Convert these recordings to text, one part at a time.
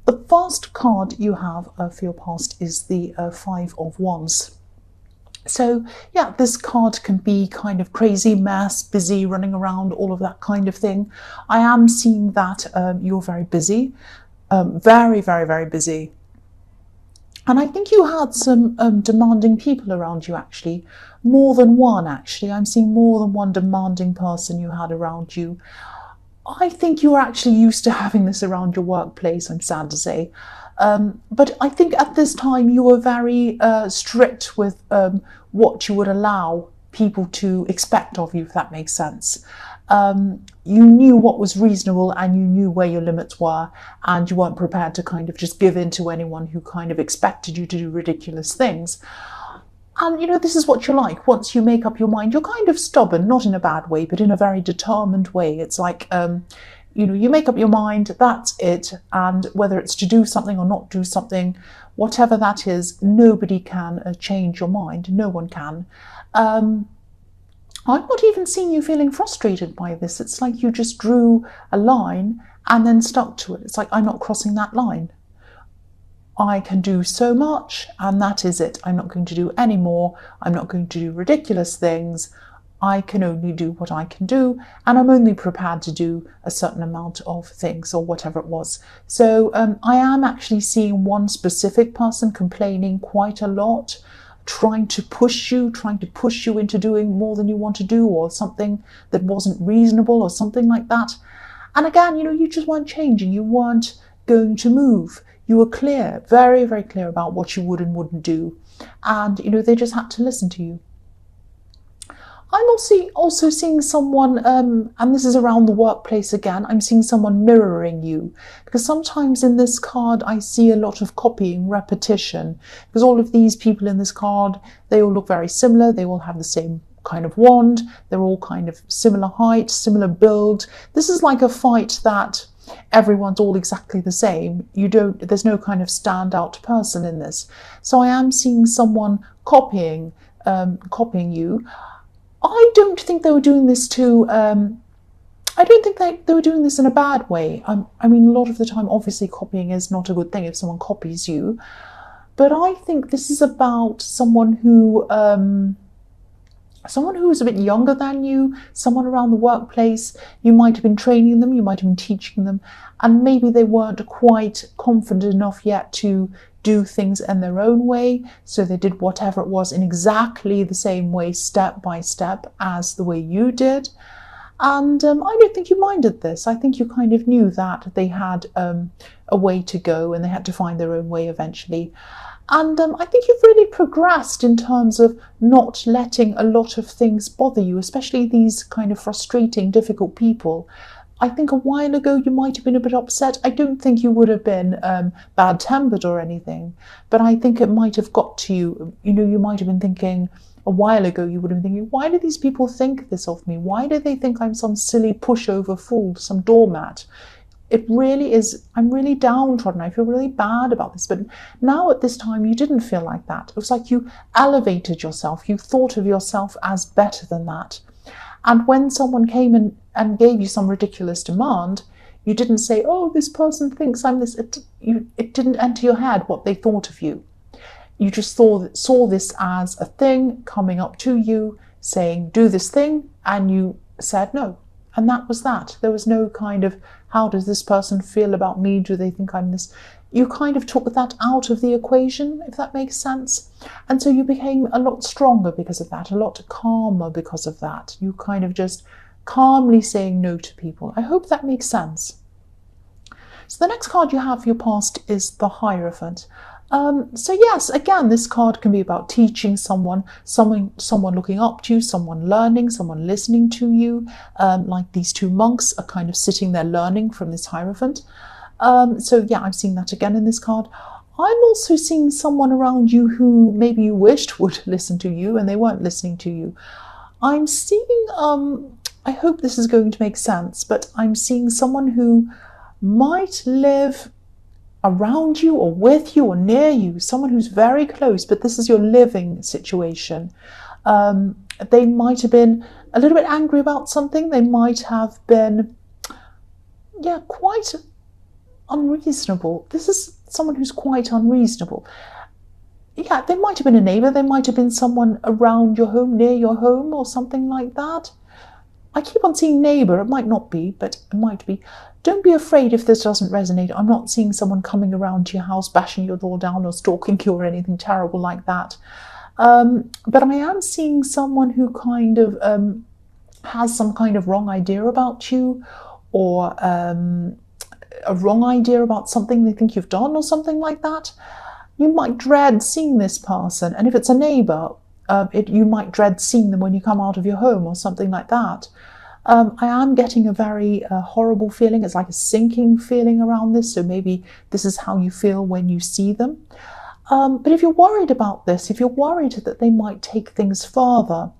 The first card you have for your past is the Five of Wands. So yeah, this card can be kind of crazy, mess, busy, running around, all of that kind of thing. I am seeing that you're very busy, very, very, very busy. And I think you had some demanding people around you, actually. More than one, actually. I'm seeing more than one demanding person you had around you. I think you're actually used to having this around your workplace, I'm sad to say. But I think at this time you were very strict with what you would allow people to expect of you, if that makes sense. You knew what was reasonable and you knew where your limits were, and you weren't prepared to kind of just give in to anyone who kind of expected you to do ridiculous things. And, you know, this is what you're like. Once you make up your mind, you're kind of stubborn, not in a bad way, but in a very determined way. It's like, you know, you make up your mind, that's it. And whether it's to do something or not do something, whatever that is, nobody can change your mind. No one can. I'm not even seeing you feeling frustrated by this. It's like you just drew a line and then stuck to it. It's like, I'm not crossing that line. I can do so much and that is it. I'm not going to do any more. I'm not going to do ridiculous things. I can only do what I can do, and I'm only prepared to do a certain amount of things or whatever it was. So I am actually seeing one specific person complaining quite a lot, trying to push you into doing more than you want to do, or something that wasn't reasonable or something like that. And again, you know, you just weren't changing. You weren't going to move. You were clear, very, very clear about what you would and wouldn't do. And, you know, they just had to listen to you. I'm also seeing someone, and this is around the workplace again, I'm seeing someone mirroring you. Because sometimes in this card, I see a lot of copying, repetition. Because all of these people in this card, they all look very similar. They all have the same kind of wand. They're all kind of similar height, similar build. This is like a fight that everyone's all exactly the same. There's no kind of standout person in this. So I am seeing someone copying you. I don't think they were doing this I don't think they were doing this in a bad way. I mean, a lot of the time, obviously, copying is not a good thing if someone copies you. But I think this is about someone who is a bit younger than you, someone around the workplace. You might have been training them, you might have been teaching them, and maybe they weren't quite confident enough yet to do things in their own way, so they did whatever it was in exactly the same way, step by step, as the way you did. And I don't think you minded this. I think you kind of knew that they had a way to go and they had to find their own way eventually. And I think you've really progressed in terms of not letting a lot of things bother you, especially these kind of frustrating, difficult people. I think a while ago you might have been a bit upset. I don't think you would have been bad-tempered or anything, but I think it might have got to you. You know, you might have been thinking, a while ago you would have been thinking, why do these people think this of me? Why do they think I'm some silly pushover fool, some doormat? It really is, I'm really downtrodden. I feel really bad about this. But now at this time, you didn't feel like that. It was like you elevated yourself. You thought of yourself as better than that. And when someone came in and gave you some ridiculous demand, you didn't say, oh, this person thinks I'm this. It didn't enter your head what they thought of you. You just saw this as a thing coming up to you, saying, do this thing, and you said no. And that was that. There was no kind of, how does this person feel about me? Do they think I'm this? You kind of took that out of the equation, if that makes sense. And so you became a lot stronger because of that, a lot calmer because of that. You kind of just calmly saying no to people. I hope that makes sense. So the next card you have for your past is the Hierophant. So yes, again, this card can be about teaching someone looking up to you, someone learning, someone listening to you, like these two monks are kind of sitting there learning from this Hierophant. So yeah, I'm seeing that again in this card. I'm also seeing someone around you who maybe you wished would listen to you and they weren't listening to you. I'm seeing, I hope this is going to make sense, but I'm seeing someone who might live around you or with you or near you, someone who's very close, but this is your living situation. They might have been a little bit angry about something. They might have been, quite unreasonable. This is someone who's quite unreasonable. Yeah, they might have been a neighbour, they might have been someone around your home, near your home, or something like that. I keep on seeing neighbour, it might not be, but it might be. Don't be afraid if this doesn't resonate. I'm not seeing someone coming around to your house, bashing your door down, or stalking you, or anything terrible like that. But I am seeing someone who kind of has some kind of wrong idea about you, or a wrong idea about something they think you've done, or something like that. You might dread seeing this person, and if it's a neighbour, you might dread seeing them when you come out of your home, or something like that. I am getting a very horrible feeling. It's like a sinking feeling around this, so maybe this is how you feel when you see them. But if you're worried about this, if you're worried that they might take things further,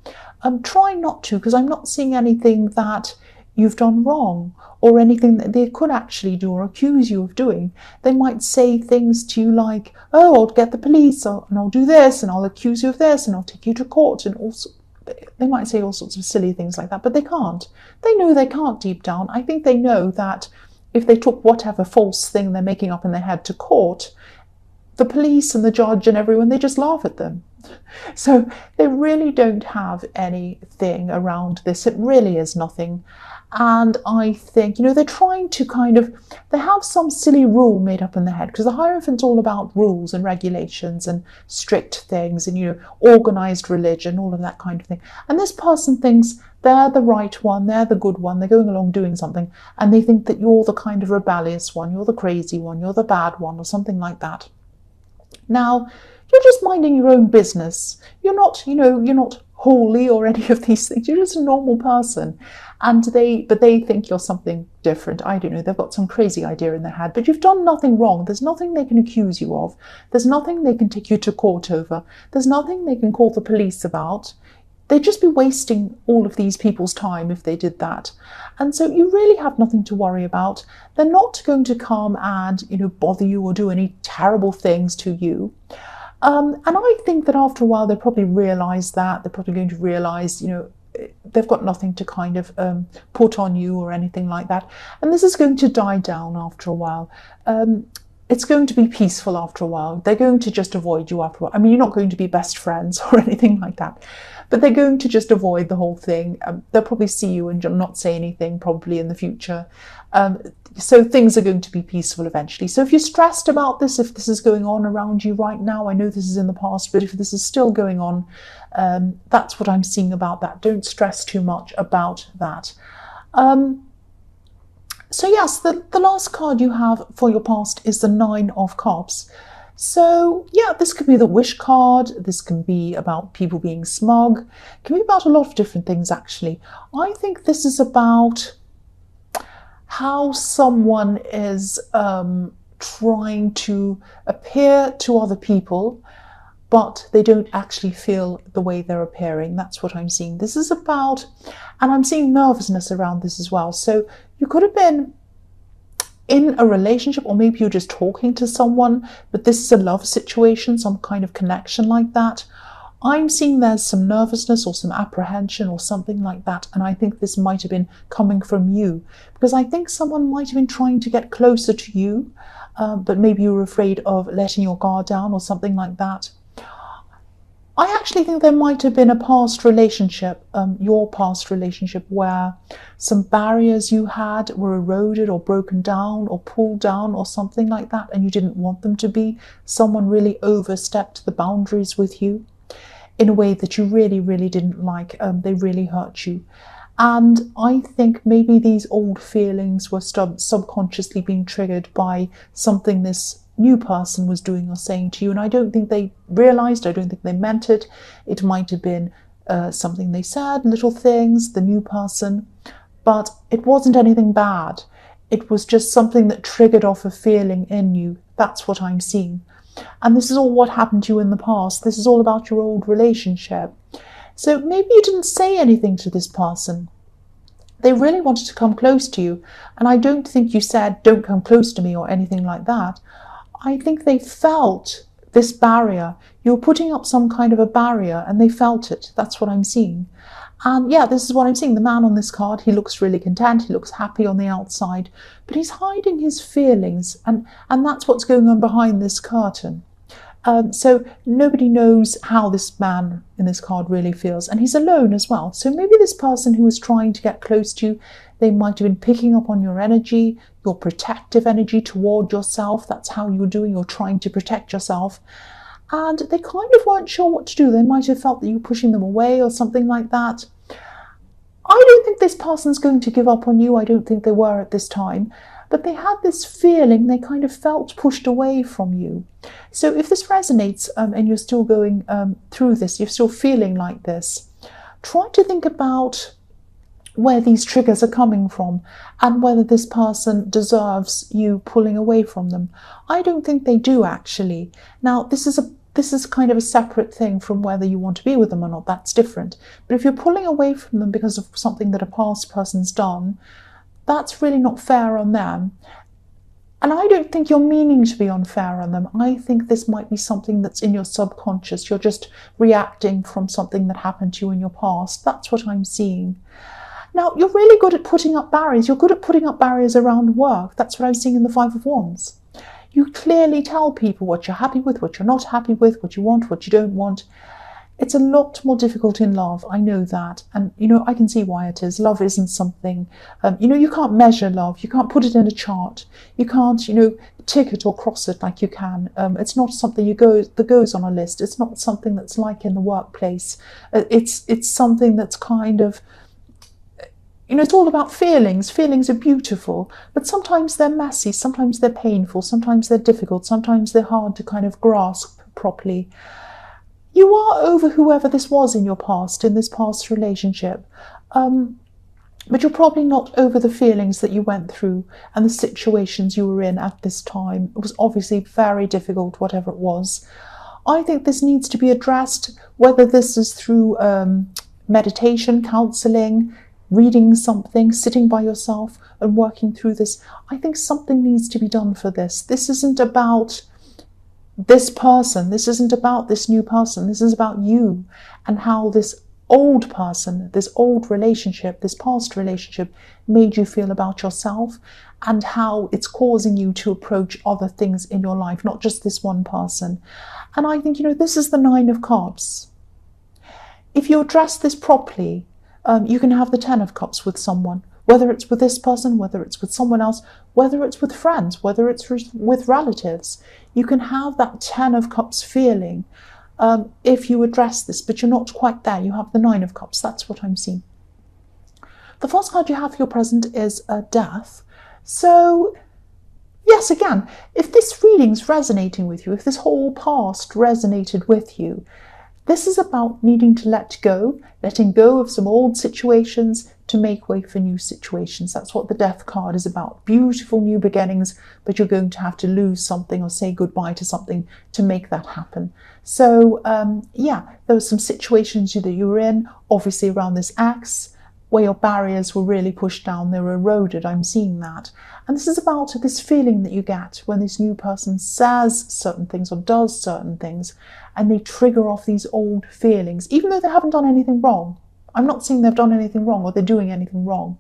try not to, because I'm not seeing anything that you've done wrong, or anything that they could actually do or accuse you of doing. They might say things to you like, oh, I'll get the police, and I'll do this, and I'll accuse you of this, and I'll take you to court, and also they might say all sorts of silly things like that, but they can't. They know they can't deep down. I think they know that if they took whatever false thing they're making up in their head to court, the police and the judge and everyone, they just laugh at them. So they really don't have anything around this. It really is nothing. And I think, they're trying to they have some silly rule made up in their head, because the Hierophant's all about rules and regulations and strict things and, organised religion, all of that kind of thing. And this person thinks they're the right one, they're the good one, they're going along doing something, and they think that you're the kind of rebellious one, you're the crazy one, you're the bad one, or something like that. Now, you're just minding your own business. You're not, you're not holy or any of these things. You're just a normal person. But they think you're something different. I don't know. They've got some crazy idea in their head. But you've done nothing wrong. There's nothing they can accuse you of. There's nothing they can take you to court over. There's nothing they can call the police about. They'd just be wasting all of these people's time if they did that. And so you really have nothing to worry about. They're not going to come and, bother you or do any terrible things to you. And I think that after a while, they'll probably realise that. They're probably going to realise, they've got nothing to kind of put on you or anything like that. And this is going to die down after a while. It's going to be peaceful after a while. They're going to just avoid you after a while. I mean, you're not going to be best friends or anything like that, but they're going to just avoid the whole thing. They'll probably see you and not say anything probably in the future. So things are going to be peaceful eventually. So if you're stressed about this, if this is going on around you right now, I know this is in the past, but if this is still going on, that's what I'm seeing about that. Don't stress too much about that. So yes, the last card you have for your past is the 9 of Cups. So yeah, this could be the wish card. This can be about people being smug. It can be about a lot of different things, actually. I think this is about how someone is trying to appear to other people, but they don't actually feel the way they're appearing. That's what I'm seeing. This is about, and I'm seeing nervousness around this as well. So you could have been in a relationship, or maybe you're just talking to someone, but this is a love situation, some kind of connection like that. I'm seeing there's some nervousness or some apprehension or something like that, and I think this might have been coming from you, because I think someone might have been trying to get closer to you, but maybe you were afraid of letting your guard down or something like that. I actually think there might have been a past relationship, your past relationship, where some barriers you had were eroded or broken down or pulled down or something like that, and you didn't want them to be. Someone really overstepped the boundaries with you in a way that you really, really didn't like. They really hurt you. And I think maybe these old feelings were subconsciously being triggered by something this new person was doing or saying to you, and I don't think they realised, I don't think they meant it. It might have been something they said, little things, the new person, but it wasn't anything bad. It was just something that triggered off a feeling in you. That's what I'm seeing. And this is all what happened to you in the past. This is all about your old relationship. So maybe you didn't say anything to this person. They really wanted to come close to you, and I don't think you said, don't come close to me or anything like that. I think they felt this barrier. You were putting up some kind of a barrier and they felt it. That's what I'm seeing. And yeah, this is what I'm seeing. The man on this card, he looks really content, he looks happy on the outside, but he's hiding his feelings, and that's what's going on behind this curtain. So nobody knows how this man in this card really feels, and he's alone as well. So maybe this person who is trying to get close to you, they might have been picking up on your energy, your protective energy toward yourself. That's how you're doing, you're trying to protect yourself. And they kind of weren't sure what to do. They might have felt that you were pushing them away or something like that. I don't think this person's going to give up on you. I don't think they were at this time. But they had this feeling, they kind of felt pushed away from you. So if this resonates and you're still going through this, you're still feeling like this, try to think about where these triggers are coming from and whether this person deserves you pulling away from them. I don't think they do, actually. Now, this is kind of a separate thing from whether you want to be with them or not. That's different. But if you're pulling away from them because of something that a past person's done, that's really not fair on them. And I don't think you're meaning to be unfair on them. I think this might be something that's in your subconscious. You're just reacting from something that happened to you in your past. That's what I'm seeing. Now, you're really good at putting up barriers. You're good at putting up barriers around work. That's what I'm seeing in the Five of Wands. You clearly tell people what you're happy with, what you're not happy with, what you want, what you don't want. It's a lot more difficult in love. I know that. And, I can see why it is. Love isn't something, you can't measure love. You can't put it in a chart. You can't, tick it or cross it like you can. It's not something that goes on a list. It's not something that's like in the workplace. It's something that's kind of, it's all about feelings. Feelings are beautiful, but sometimes they're messy, sometimes they're painful, sometimes they're difficult, sometimes they're hard to kind of grasp properly. You are over whoever this was in your past, in this past relationship, but you're probably not over the feelings that you went through and the situations you were in at this time. It was obviously very difficult, whatever it was. I think this needs to be addressed, whether this is through meditation, counselling, reading something, sitting by yourself and working through this. I think something needs to be done for this. This isn't about this person. This isn't about this new person. This is about you and how this old person, this old relationship, this past relationship made you feel about yourself and how it's causing you to approach other things in your life, not just this one person. And I think, this is the Nine of Cups. If you address this properly, you can have the Ten of Cups with someone, whether it's with this person, whether it's with someone else, whether it's with friends, whether it's with relatives. You can have that Ten of Cups feeling if you address this, but you're not quite there. You have the Nine of Cups. That's what I'm seeing. The first card you have for your present is Death. So, yes, again, if this reading's resonating with you, if this whole past resonated with you, this is about needing to let go, letting go of some old situations to make way for new situations. That's what the Death card is about. Beautiful new beginnings, but you're going to have to lose something or say goodbye to something to make that happen. So, there were some situations that you were in, obviously around this ex, where your barriers were really pushed down, they were eroded. I'm seeing that. And this is about this feeling that you get when this new person says certain things or does certain things, and they trigger off these old feelings, even though they haven't done anything wrong. I'm not saying they've done anything wrong or they're doing anything wrong.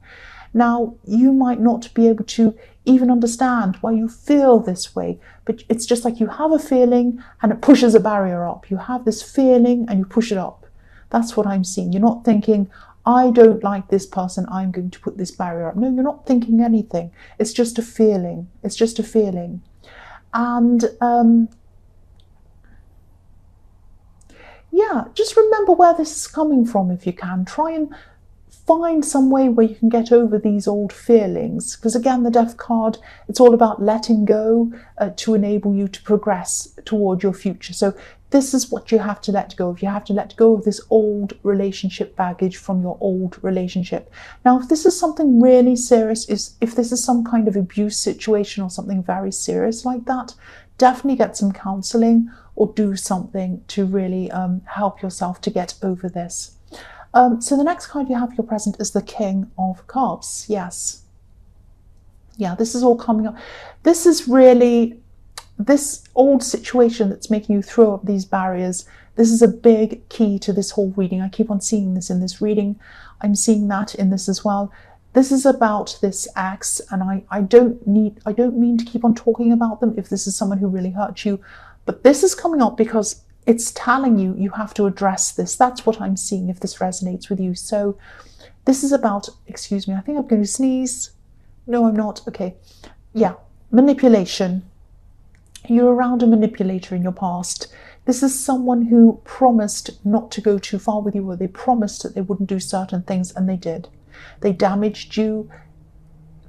Now, you might not be able to even understand why you feel this way, but it's just like you have a feeling and it pushes a barrier up. You have this feeling and you push it up. That's what I'm seeing. You're not thinking, I don't like this person, I'm going to put this barrier up. No, you're not thinking anything. It's just a feeling. It's just a feeling. And just remember where this is coming from if you can. Try and find some way where you can get over these old feelings. Because again, the Death card, it's all about letting go to enable you to progress toward your future. So this is what you have to let go of. You have to let go of this old relationship baggage from your old relationship. Now, if this is something really serious, if this is some kind of abuse situation or something very serious like that, definitely get some counselling or do something to really help yourself to get over this. So the next card you have for your present is the King of Cups. Yes. Yeah, this is all coming up. This is really this old situation that's making you throw up these barriers, this is a big key to this whole reading. I keep on seeing this in this reading. I'm seeing that in this as well. This is about this ex, and I don't mean to keep on talking about them if this is someone who really hurt you, but this is coming up because it's telling you you have to address this. That's what I'm seeing if this resonates with you. So this is about, excuse me, I think I'm going to sneeze. No, I'm not. Okay. Yeah. Manipulation. You're around a manipulator in your past. This is someone who promised not to go too far with you, or they promised that they wouldn't do certain things, and they did. They damaged you.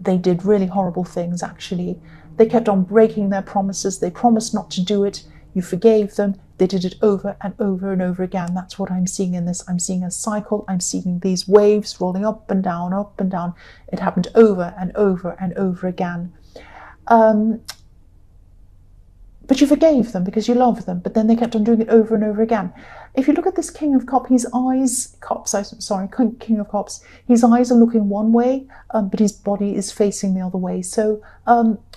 They did really horrible things, actually. They kept on breaking their promises. They promised not to do it. You forgave them. They did it over and over and over again. That's what I'm seeing in this. I'm seeing a cycle. I'm seeing these waves rolling up and down, up and down. It happened over and over and over again. But you forgave them because you love them, but then they kept on doing it over and over again. If you look at this King of Cups, his eyes, King of Cups, his eyes are looking one way, but his body is facing the other way. So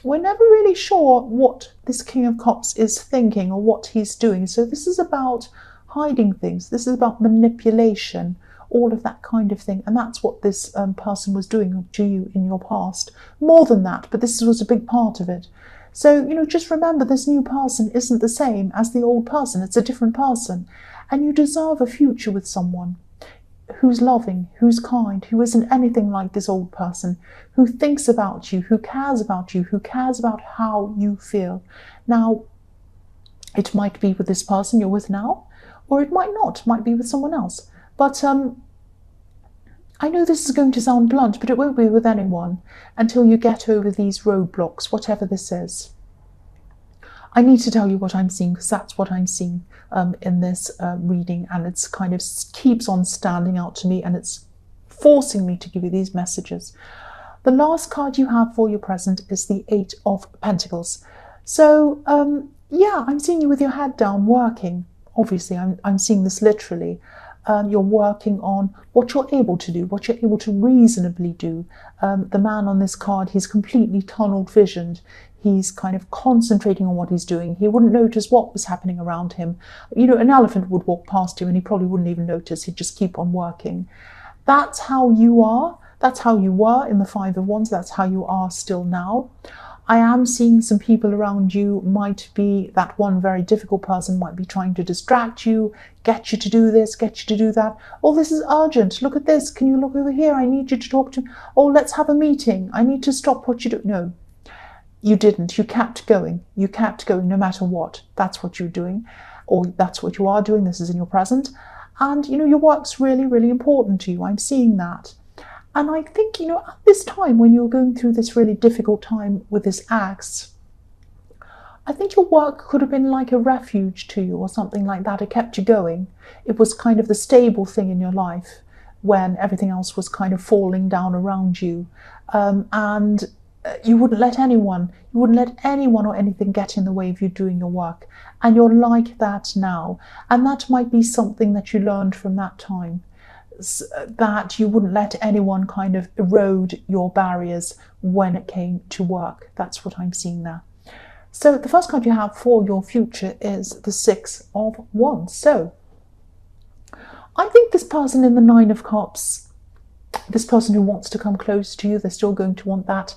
we're never really sure what this King of Cups is thinking or what he's doing. So this is about hiding things. This is about manipulation, all of that kind of thing. And that's what this person was doing to you in your past. More than that, but this was a big part of it. So, just remember, this new person isn't the same as the old person. It's a different person. And you deserve a future with someone who's loving, who's kind, who isn't anything like this old person, who thinks about you, who cares about you, who cares about how you feel. Now, it might be with this person you're with now, or it might not. It might be with someone else. But I know this is going to sound blunt, but it won't be with anyone until you get over these roadblocks, whatever this is. I need to tell you what I'm seeing, because that's what I'm seeing in this reading, and it's kind of keeps on standing out to me, and it's forcing me to give you these messages. The last card you have for your present is the Eight of Pentacles. So, yeah, I'm seeing you with your head down working. Obviously, I'm seeing this literally. You're working on what you're able to do, what you're able to reasonably do. The man on this card, he's completely tunneled visioned. He's kind of concentrating on what he's doing. He wouldn't notice what was happening around him. An elephant would walk past him and he probably wouldn't even notice. He'd just keep on working. That's how you are. That's how you were in the Five of Wands. That's how you are still now. I am seeing some people around you might be, that one very difficult person might be trying to distract you, get you to do this, get you to do that. Oh, this is urgent. Look at this. Can you look over here? I need you to talk to me. Oh, let's have a meeting. I need to stop what you do. No, you didn't. You kept going. You kept going no matter what. That's what you're doing, or that's what you are doing. This is in your present. And, your work's really, really important to you. I'm seeing that. And I think, at this time when you're going through this really difficult time with this ex, I think your work could have been like a refuge to you or something like that. It kept you going. It was kind of the stable thing in your life when everything else was kind of falling down around you. And you wouldn't let anyone or anything get in the way of you doing your work. And you're like that now. And that might be something that you learned from that time, that you wouldn't let anyone kind of erode your barriers when it came to work. That's what I'm seeing there. So the first card you have for your future is the Six of Wands. So I think this person in the Nine of Cups, this person who wants to come close to you, they're still going to want that.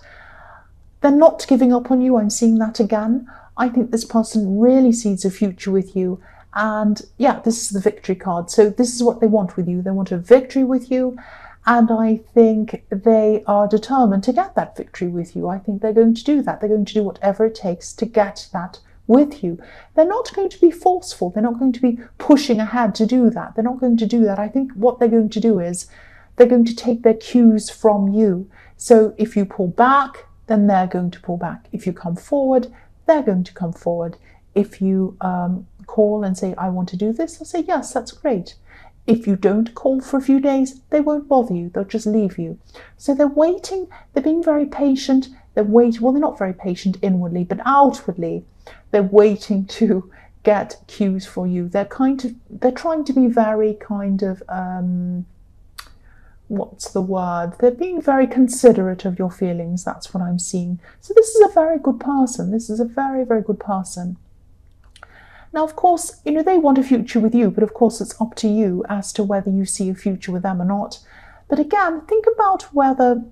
They're not giving up on you. I'm seeing that again. I think this person really sees a future with you. And yeah, this is the victory card. So this is what they want with you. They want a victory with you. And I think they are determined to get that victory with you. I think they're going to do that. They're going to do whatever it takes to get that with you. They're not going to be forceful. They're not going to be pushing ahead to do that. They're not going to do that. I think what they're going to do is they're going to take their cues from you. So if you pull back, then they're going to pull back. If you come forward, they're going to come forward. If you call and say, I want to do this, they'll say, yes, that's great. If you don't call for a few days, they won't bother you. They'll just leave you. So they're waiting. They're being very patient. They're waiting. Well, they're not very patient inwardly, but outwardly, they're waiting to get cues for you. They're trying to be very kind of, what's the word? They're being very considerate of your feelings. That's what I'm seeing. So this is a very good person. This is a very, very good person. Now, of course, they want a future with you, but of course it's up to you as to whether you see a future with them or not. But again, think about whether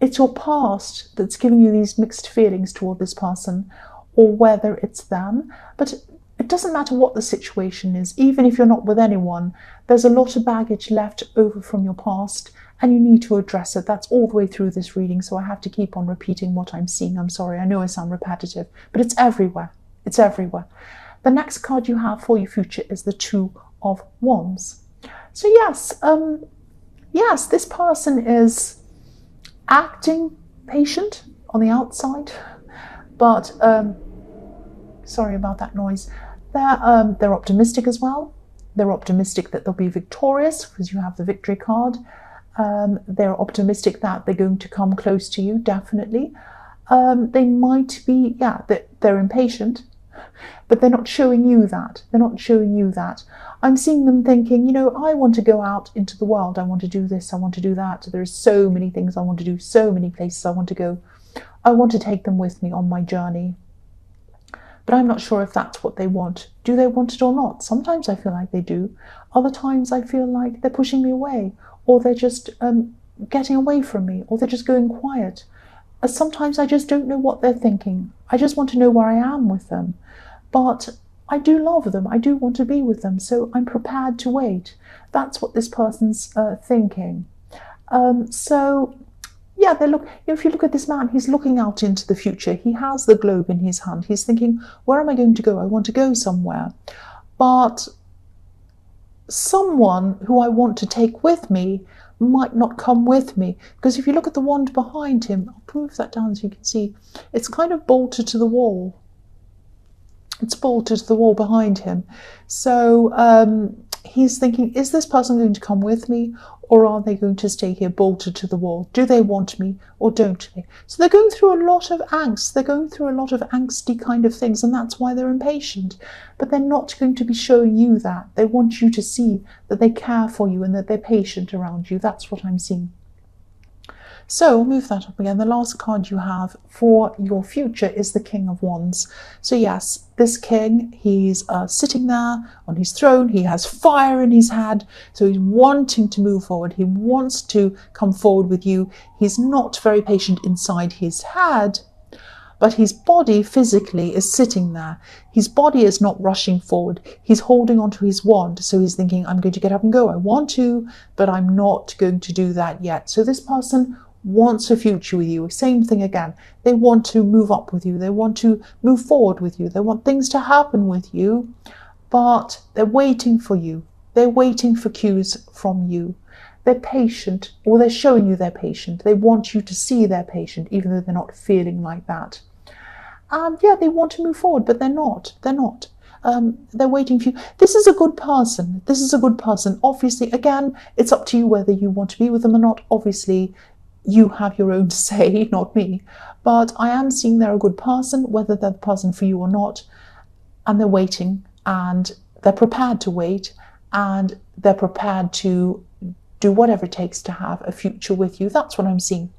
it's your past that's giving you these mixed feelings toward this person, or whether it's them. But it doesn't matter what the situation is. Even if you're not with anyone, there's a lot of baggage left over from your past, and you need to address it. That's all the way through this reading, so I have to keep on repeating what I'm seeing. I'm sorry, I know I sound repetitive, but it's everywhere. It's everywhere. The next card you have for your future is the Two of Wands. So yes, this person is acting patient on the outside, but sorry about that noise. They're optimistic as well. They're optimistic that they'll be victorious because you have the victory card. They're optimistic that they're going to come close to you, definitely. They might be, they're impatient, but they're not showing you that. They're not showing you that. I'm seeing them thinking, I want to go out into the world. I want to do this. I want to do that. There's so many things I want to do, so many places I want to go. I want to take them with me on my journey. But I'm not sure if that's what they want. Do they want it or not? Sometimes I feel like they do. Other times I feel like they're pushing me away, or they're just getting away from me, or they're just going quiet. Sometimes I just don't know what they're thinking. I just want to know where I am with them. But I do love them. I do want to be with them. So I'm prepared to wait. That's what this person's thinking. If you look at this man, he's looking out into the future. He has the globe in his hand. He's thinking, where am I going to go? I want to go somewhere. But someone who I want to take with me might not come with me. Because if you look at the wand behind him, I'll move that down so you can see, it's kind of bolted to the wall. It's bolted to the wall behind him. So he's thinking, is this person going to come with me, or are they going to stay here bolted to the wall? Do they want me or don't they? So they're going through a lot of angst. They're going through a lot of angsty kind of things, and that's why they're impatient. But they're not going to be showing you that. They want you to see that they care for you and that they're patient around you. That's what I'm seeing. So we'll move that up again. The last card you have for your future is the King of Wands. So yes, this king, he's sitting there on his throne. He has fire in his head. So he's wanting to move forward. He wants to come forward with you. He's not very patient inside his head, but his body physically is sitting there. His body is not rushing forward. He's holding onto his wand. So he's thinking, I'm going to get up and go. I want to, but I'm not going to do that yet. So this person wants a future with you. Same thing again. They want to move up with you. They want to move forward with you. They want things to happen with you, but they're waiting for you. They're waiting for cues from you. They're patient, or they're showing you they're patient. They want you to see they're patient, even though they're not feeling like that. They want to move forward, but they're not. They're not. They're waiting for you. This is a good person. This is a good person. Obviously, again, it's up to you whether you want to be with them or not. Obviously, you have your own say, not me. But I am seeing they're a good person, whether they're the person for you or not. And they're waiting, and they're prepared to wait, and they're prepared to do whatever it takes to have a future with you. That's what I'm seeing.